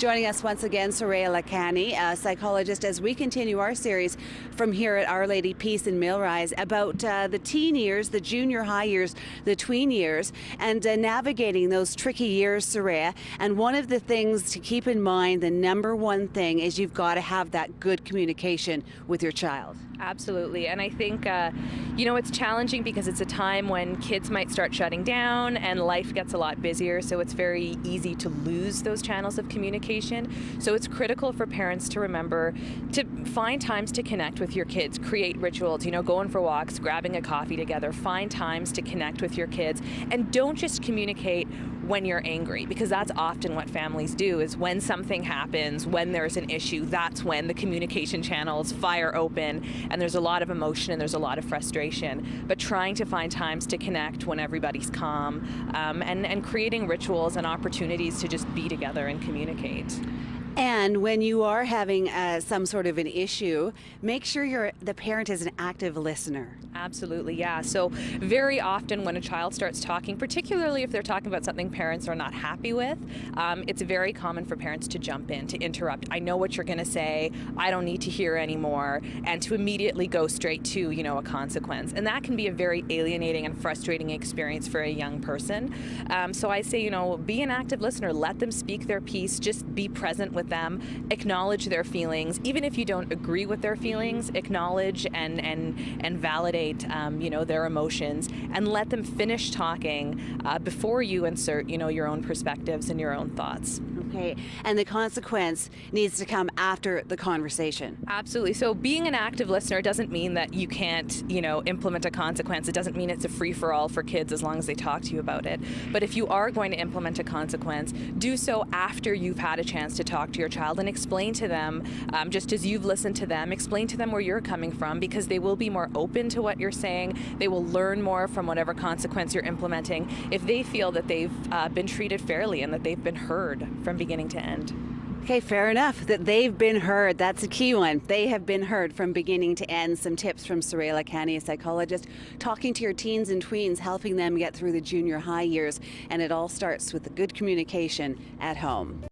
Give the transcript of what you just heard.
Joining us once again, Soraya Lakhani, a psychologist, as we continue our series from here at Our Lady Peace in Millrise about the teen years, the junior high years, the tween years, and navigating those tricky years, Soraya. And one of the things to keep in mind, the number one thing, is you've got to have that good communication with your child. Absolutely. And I think, it's challenging because it's a time when kids might start shutting down and life gets a lot busier. So it's very easy to lose those channels of communication. So it's critical for parents to remember to find times to connect with your kids, create rituals, going for walks, grabbing a coffee together, find times to connect with your kids. And don't just communicate when you're angry, because that's often what families do, is when something happens, when there's an issue, that's when the communication channels fire open and there's a lot of emotion and there's a lot of frustration. But trying to find times to connect when everybody's calm, and creating rituals and opportunities to just be together and communicate. And when you are having some sort of an issue, make sure the parent is an active listener. Absolutely, yeah. So very often when a child starts talking, particularly if they're talking about something parents are not happy with, it's very common for parents to jump in, to interrupt. I know what you're going to say. I don't need to hear anymore, and to immediately go straight to, a consequence. And that can be a very alienating and frustrating experience for a young person. So I say, be an active listener. Let them speak their piece. Just be present with them, acknowledge their feelings. Even if you don't agree with their feelings, acknowledge and validate their emotions, and let them finish talking before you insert your own perspectives and your own thoughts. Okay, and the consequence needs to come after the conversation. Absolutely. So being an active listener doesn't mean that you can't implement a consequence. It doesn't mean it's a free-for-all for kids as long as they talk to you about it. But if you are going to implement a consequence, do so after you've had a chance to talk to your child and explain to them, just as you've listened to them, explain to them where you're coming from, because they will be more open to what you're saying. They will learn more from whatever consequence you're implementing if they feel that they've been treated fairly and that they've been heard from beginning to end. Okay, fair enough, that they've been heard. That's a key one. They have been heard from beginning to end. Some tips from Soraya Lakhani, a psychologist, talking to your teens and tweens, helping them get through the junior high years. And it all starts with the good communication at home.